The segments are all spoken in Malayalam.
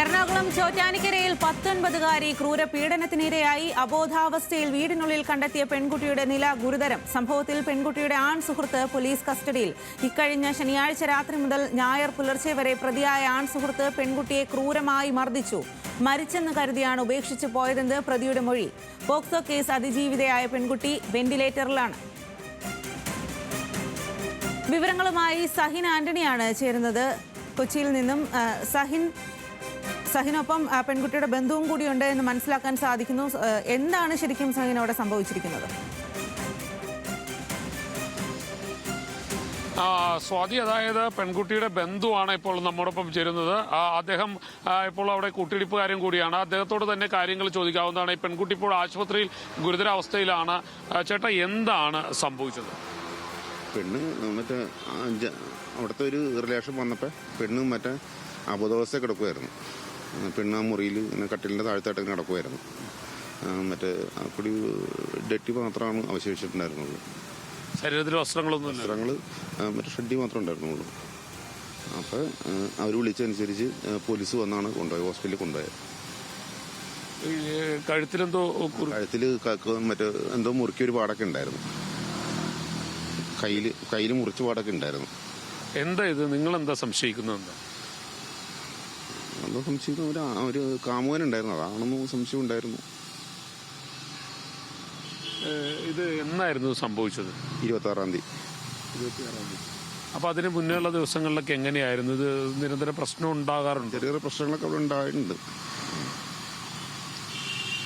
എറണാകുളം ചോറ്റാനിക്കരയിൽ 19കാരി ക്രൂരപീഡനത്തിനിരയായി അബോധാവസ്ഥയിൽ വീടിനുള്ളിൽ കണ്ടെത്തിയ പെൺകുട്ടിയുടെ നില ഗുരുതരം. സംഭവത്തിൽ പെൺകുട്ടിയുടെ ആൺ സുഹൃത്ത് പോലീസ് കസ്റ്റഡിയിൽ. ഇക്കഴിഞ്ഞ ശനിയാഴ്ച രാത്രി മുതൽ ഞായർ പുലർച്ചെ വരെ പ്രതിയായ ആൺ സുഹൃത്ത് പെൺകുട്ടിയെ ക്രൂരമായി മർദ്ദിച്ചു. മരിച്ചെന്ന് കരുതിയാണ് ഉപേക്ഷിച്ചു പോയതെന്ന് പ്രതിയുടെ മൊഴി. പോക്സോ കേസ് അതിജീവിതയായ പെൺകുട്ടി വെന്റിലേറ്ററിലാണ്. വിവരങ്ങളുമായി സഹിൻ ആന്റണിയാണ് ചേരുന്നത് കൊച്ചിയിൽ നിന്നും. സഹിനൊപ്പം പെൺകുട്ടിയുടെ ബന്ധുവും കൂടിയുണ്ട് എന്ന് മനസ്സിലാക്കാൻ സാധിക്കുന്നു. എന്താണ് ശരിക്കും സഹിനോടെ സംഭവിച്ചിരിക്കുന്നത്? സ്വാതി, അതായത് പെൺകുട്ടിയുടെ ബന്ധുവാണ് ഇപ്പോൾ നമ്മോടൊപ്പം ചേരുന്നത്. അദ്ദേഹം ഇപ്പോൾ അവിടെ കൂട്ടിയിടിപ്പുകാരും കൂടിയാണ്. അദ്ദേഹത്തോട് തന്നെ കാര്യങ്ങൾ ചോദിക്കാവുന്നതാണ്. ഈ പെൺകുട്ടി ഇപ്പോൾ ആശുപത്രിയിൽ ഗുരുതരാവസ്ഥയിലാണ്. ചേട്ടാ, എന്താണ് സംഭവിച്ചത്? പെണ്ണ് മറ്റേ അവിടുത്തെ ഒരു റിലേഷൻ വന്നപ്പോൾ പെണ്ണ് മറ്റേ അബോധാവസ്ഥ കിടക്കുമായിരുന്നു. പെണ്ണ് ആ മുറിയിൽ കട്ടിലിൻ്റെ താഴത്തായിട്ട് കിടക്കുമായിരുന്നു. മറ്റേ അപ്പടി ഡെറ്റി മാത്രമാണ് അവശേഷിച്ചിട്ടുണ്ടായിരുന്നുള്ളൂ. ശരീരത്തിൽ വസ്ത്രങ്ങൾ മറ്റേ ഷഡ്ഡി മാത്രമേ ഉണ്ടായിരുന്നുള്ളൂ. അപ്പോൾ അവർ വിളിച്ചതനുസരിച്ച് പോലീസ് വന്നാണ് കൊണ്ടുപോയത്, ഹോസ്പിറ്റലിൽ കൊണ്ടുപോയത്. കഴുത്തിൽ മറ്റേ എന്തോ മുറുക്കിയൊരു പാടൊക്കെ ഉണ്ടായിരുന്നു. കയ്യിൽ മുറിച്ച പാടൊക്കെ ഉണ്ടായിരുന്നു. എന്താ ഇത്? നിങ്ങൾ എന്താ സംശയിക്കുന്നത്? എന്താ സംശയിക്കുന്ന ഒരു കാമുകനുണ്ടായിരുന്നു, അതാണെന്ന് സംശയം ഉണ്ടായിരുന്നു. ഇത് എന്നായിരുന്നു സംഭവിച്ചത്? 26-ാം തീയതി. അപ്പൊ അതിന് മുന്നേയുള്ള ദിവസങ്ങളിലൊക്കെ എങ്ങനെയായിരുന്നു? ഇത് നിരന്തര പ്രശ്നം ഉണ്ടാകാറുണ്ട്? ചെറിയ പ്രശ്നങ്ങളൊക്കെ അവിടെ ഉണ്ടായിട്ടുണ്ട്.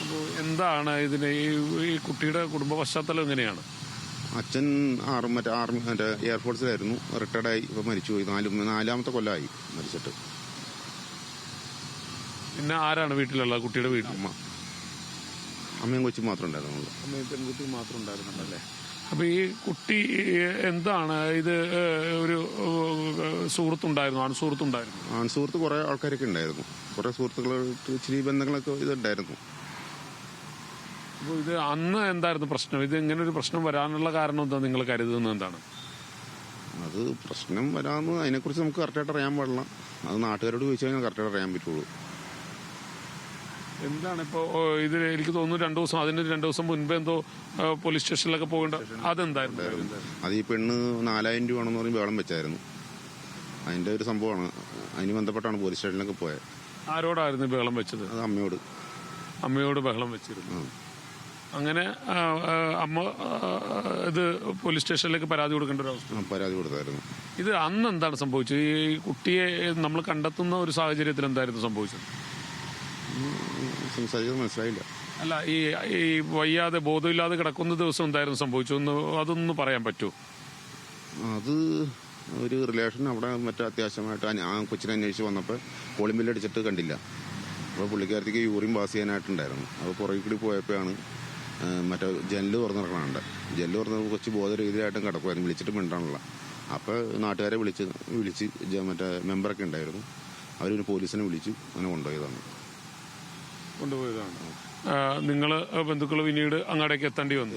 അപ്പോൾ എന്താണ് ഇതിന് ഈ കുട്ടിയുടെ കുടുംബ പശ്ചാത്തലം എങ്ങനെയാണ്? അച്ഛൻ മറ്റേ എയർഫോഴ്സിലായിരുന്നു, റിട്ടയർഡായി, ഇപ്പൊ മരിച്ചുപോയി. 4-ാമത്തെ കൊല്ലമായി മരിച്ചിട്ട്. പിന്നെ ആരാണ് വീട്ടിലുള്ള കുട്ടിയുടെ വീട്ടിൽ? അമ്മയും കൊച്ചും മാത്രം ഉണ്ടായിരുന്നുള്ളൂ. അമ്മയും പെൺകുട്ടിയും മാത്രം ഉണ്ടായിരുന്നുണ്ടല്ലേ? അപ്പൊ ഈ കുട്ടി എന്താണ് ഇത്? ഒരു സുഹൃത്തുണ്ടായിരുന്നു, ആൺസുഹൃത്തുണ്ടായിരുന്നു? ആൺസുഹൃത്ത് കുറെ ആൾക്കാരൊക്കെ ഉണ്ടായിരുന്നു. കുറെ സുഹൃത്തുക്കളായിട്ട് ഇച്ചിരി ബന്ധങ്ങളൊക്കെ ഇതുണ്ടായിരുന്നു. അപ്പോൾ ഇത് അന്ന് എന്തായിരുന്നു പ്രശ്നം? ഇത് ഇങ്ങനെ ഒരു പ്രശ്നം വരാനുള്ള കാരണം എന്താ നിങ്ങൾ കരുതുന്നത്? എന്താണ് അത് പ്രശ്നം വരാമെന്ന് അതിനെക്കുറിച്ച് നമുക്ക് കറക്റ്റായിട്ട് അറിയാൻ പാടില്ല. അത് നാട്ടുകാരോട് ചോദിച്ചാൽ കറക്റ്റായിട്ട് അറിയാൻ പറ്റുള്ളൂ. എന്താണ് ഇപ്പോൾ ഇതിൽ എനിക്ക് തോന്നുന്നു 2 ദിവസം, അതിന് 2 ദിവസം മുൻപ് എന്തോ പോലീസ് സ്റ്റേഷനിലൊക്കെ പോകേണ്ട, അതെന്തായിരുന്നു? അത് ഈ പെണ്ണ് 4000 രൂപ ആണെന്ന് പറഞ്ഞ് വേളം വെച്ചായിരുന്നു. അതിന്റെ ഒരു സംഭവമാണ്. അതിന് ബന്ധപ്പെട്ടാണ് പോലീസ് സ്റ്റേഷനിലൊക്കെ പോയത്. ആരോടായിരുന്നു ബഹളം വെച്ചത്? അത് അമ്മയോട് ബഹളം വെച്ചിരുന്നു. അങ്ങനെ അമ്മ ഇത് പോലീസ് സ്റ്റേഷനിലേക്ക് പരാതി കൊടുക്കേണ്ട ഒരു അവസ്ഥ? പരാതി കൊടുത്തായിരുന്നു. ഇത് അന്ന് എന്താണ് സംഭവിച്ചത്? ഈ കുട്ടിയെ നമ്മൾ കണ്ടെത്തുന്ന ഒരു സാഹചര്യത്തിൽ എന്തായിരുന്നു സംഭവിച്ചത്? മനസ്സിലായില്ല. അല്ല, ഈ വയ്യാതെ ബോധമില്ലാതെ കിടക്കുന്ന ദിവസം എന്തായിരുന്നു സംഭവിച്ചു? അതൊന്ന് പറയാൻ പറ്റുമോ? അത് ഒരു റിലേഷൻ അവിടെ മറ്റേ അത്യാവശ്യമായിട്ട് ആ കൊച്ചിനെ അന്വേഷിച്ച് വന്നപ്പോൾ കോളിംഗ് ബെല്ല് അടിച്ചിട്ട് കണ്ടില്ല. അപ്പോൾ പുള്ളിക്കാരത്തേക്ക് യൂറിൻ പാസ് ചെയ്യാനായിട്ടുണ്ടായിരുന്നു. അപ്പോൾ പുറകെ കൂടി പോയപ്പോഴാണ് മറ്റേ ജനല് തുറന്നിറക്കണുണ്ട്. ജനല് തുറന്നപ്പോൾ കൊച്ചു ബോധരഹിതരായിട്ടും കിടക്കുമായിരുന്നു, വിളിച്ചിട്ട് മിണ്ടാനുള്ള. അപ്പോൾ നാട്ടുകാരെ വിളിച്ച് മറ്റേ മെമ്പറൊക്കെ ഉണ്ടായിരുന്നു. അവർ പോലീസിനെ വിളിച്ചു അങ്ങനെ കൊണ്ടുപോയതാണ്. നിങ്ങൾ ബന്ധുക്കൾ പിന്നീട് അങ്ങോട്ടേക്ക് എത്തേണ്ടി വന്നു.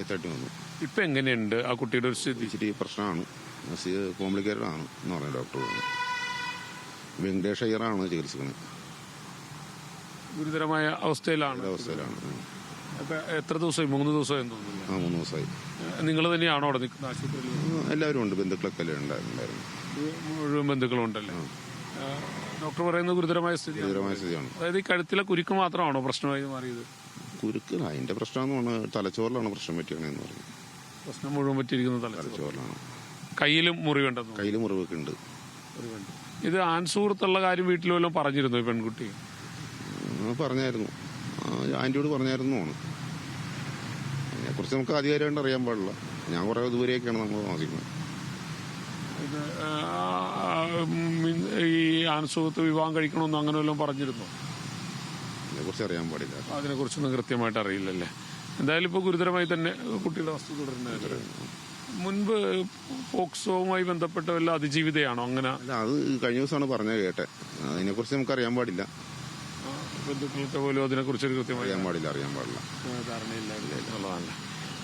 ഇപ്പൊ എങ്ങനെയുണ്ട് ആ കുട്ടിയുടെ ഒരു സ്ഥിതി? ഇച്ചിരി പ്രശ്നമാണ്, കോംപ്ലിക്കേറ്റഡ് ആണ് എന്ന് പറഞ്ഞ ഡോക്ടർ പറഞ്ഞു. വെങ്കടേഷ് അയ്യറാണ് ചികിത്സിക്കുന്നത്. ഗുരുതരമായ അവസ്ഥയിലാണ്. എത്ര ദിവസമായി? 3 ദിവസമായി തോന്നുന്നു. 3 ദിവസമായി. നിങ്ങൾ തന്നെയാണോ അവിടെ നിൽക്കുന്ന ആശുപത്രിയിൽ? എല്ലാവരും ഉണ്ട്, ബന്ധുക്കളൊക്കെ ഉണ്ടായിരുന്നു. മുഴുവൻ ബന്ധുക്കളും ഉണ്ടല്ലേ? ഡോക്ടർ പറയുന്നത് ഗുരുതരമായ സ്ഥിതിയാണ്. അതായത് ഈ കഴുത്തിലെ കുരുക്ക് മാത്രമാണോ പ്രശ്നമായി മാറിയത്? കുരുക്ക് അതിന്റെ പ്രശ്നമാണ്, തലച്ചോറിലാണ് പ്രശ്നം പറ്റിയണെന്ന് പറഞ്ഞു. പ്രശ്നം മുഴുവൻ പറ്റിയിരിക്കുന്നത് തലച്ചോറിലാണ്. കയ്യിലും മുറിവുണ്ടെന്ന്? കയ്യിലും മുറിവൊക്കെ ഉണ്ട്. ഇത് ആൺസുഹൃത്തുള്ള കാര്യം വീട്ടിൽ വല്ലതും പറഞ്ഞിരുന്നു ഈ പെൺകുട്ടി? പറഞ്ഞായിരുന്നു, ആന്റിയോട് പറഞ്ഞായിരുന്നു. അതിനെക്കുറിച്ച് നമുക്ക് അധികാരമായിട്ട് അറിയാൻ പാടില്ല. ഞാൻ കുറെ ദൂരെയൊക്കെയാണ് നമ്മൾ താമസിക്കുന്നത്. ഈ ആൺസുഹൃത്ത് വിവാഹം കഴിക്കണമെന്ന് അങ്ങനെ വല്ലതും പറഞ്ഞിരുന്നോ? അതിനെക്കുറിച്ച് അറിയാൻ പാടില്ല. അതിനെക്കുറിച്ചൊന്നും കൃത്യമായിട്ട് അറിയില്ലല്ലേ? എന്തായാലും ഇപ്പോൾ ഗുരുതരമായി തന്നെ കുട്ടിയുടെ അവസ്ഥ തുടരുന്നത്. മുൻപ് പോക്സോവുമായി ബന്ധപ്പെട്ട വല്ല അതിജീവിതയാണോ? അങ്ങനെ അത് കഴിഞ്ഞ ദിവസമാണ് പറഞ്ഞത് കേട്ടെ. അതിനെക്കുറിച്ച് നമുക്ക് അറിയാൻ പാടില്ല. ബന്ധുക്കൾക്ക് പോലും അതിനെക്കുറിച്ച് കൃത്യമായി അറിയാൻ പാടില്ല. ധാരണയില്ല എന്നുള്ളതാണ്.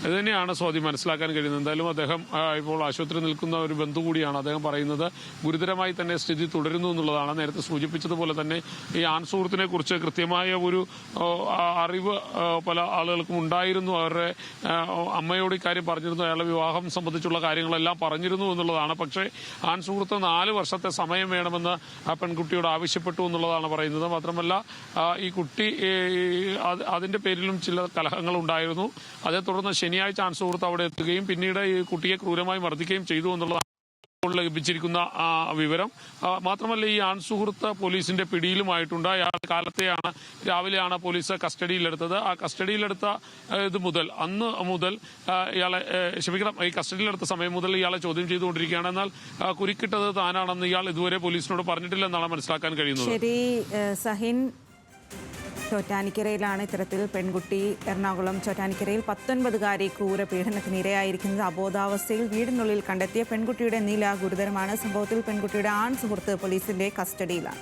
ഇത് തന്നെയാണ് സ്വാതി മനസ്സിലാക്കാൻ കഴിയുന്നത്. എന്തായാലും അദ്ദേഹം ഇപ്പോൾ ആശുപത്രിയിൽ നിൽക്കുന്ന ഒരു ബന്ധു കൂടിയാണ്. അദ്ദേഹം പറയുന്നത് ഗുരുതരമായി തന്നെ സ്ഥിതി തുടരുന്നു എന്നുള്ളതാണ്. നേരത്തെ സൂചിപ്പിച്ചതുപോലെ തന്നെ ഈ ആൺ സുഹൃത്തിനെ കുറിച്ച് കൃത്യമായ ഒരു അറിവ് പല ആളുകൾക്കും ഉണ്ടായിരുന്നു. അവരുടെ അമ്മയോട് ഇക്കാര്യം പറഞ്ഞിരുന്നു. അയാളുടെ വിവാഹം സംബന്ധിച്ചുള്ള കാര്യങ്ങളെല്ലാം പറഞ്ഞിരുന്നു എന്നുള്ളതാണ്. പക്ഷേ ആൺ സുഹൃത്ത് 4 വർഷത്തെ സമയം വേണമെന്ന് ആ പെൺകുട്ടിയോട് ആവശ്യപ്പെട്ടു എന്നുള്ളതാണ് പറയുന്നത്. മാത്രമല്ല ഈ കുട്ടി അതിന്റെ പേരിലും ചില കലഹങ്ങൾ ഉണ്ടായിരുന്നു. അതേ തുടർന്ന് ശനിയാഴ്ച ആൺ സുഹൃത്ത് അവിടെ എത്തുകയും പിന്നീട് ഈ കുട്ടിയെ ക്രൂരമായി മർദ്ദിക്കുകയും ചെയ്തു എന്നുള്ളതാണ് ലഭിച്ചിരിക്കുന്ന വിവരം. മാത്രമല്ല ഈ ആൺ സുഹൃത്ത് പോലീസിന്റെ പിടിയിലുമായിട്ടുണ്ട്. രാവിലെയാണ് പോലീസ് കസ്റ്റഡിയിലെടുത്തത്. ആ കസ്റ്റഡിയിലെടുത്ത അന്ന് മുതൽ ഇയാളെ ഈ കസ്റ്റഡിയിലെടുത്ത സമയം മുതൽ ഇയാളെ ചോദ്യം ചെയ്തുകൊണ്ടിരിക്കുകയാണ്. എന്നാൽ കുരുക്കിട്ടത് താനാണെന്ന് ഇയാൾ ഇതുവരെ പോലീസിനോട് പറഞ്ഞിട്ടില്ലെന്നാണ് മനസ്സിലാക്കാൻ കഴിയുന്നത്. ശരി സഹിൻ, ചോറ്റാനിക്കരയിലാണ് ഇത്തരത്തിൽ പെൺകുട്ടി എറണാകുളം ചോറ്റാനിക്കരയിൽ 19-കാരി ക്രൂര പീഡനത്തിന് ഇരയായിരിക്കുന്നത്. അബോധാവസ്ഥയിൽ വീടിനുള്ളിൽ കണ്ടെത്തിയ പെൺകുട്ടിയുടെ നില ഗുരുതരമാണ്. സംഭവത്തിൽ പെൺകുട്ടിയുടെ ആൺ സുഹൃത്ത് പോലീസിന്റെ കസ്റ്റഡിയിലാണ്.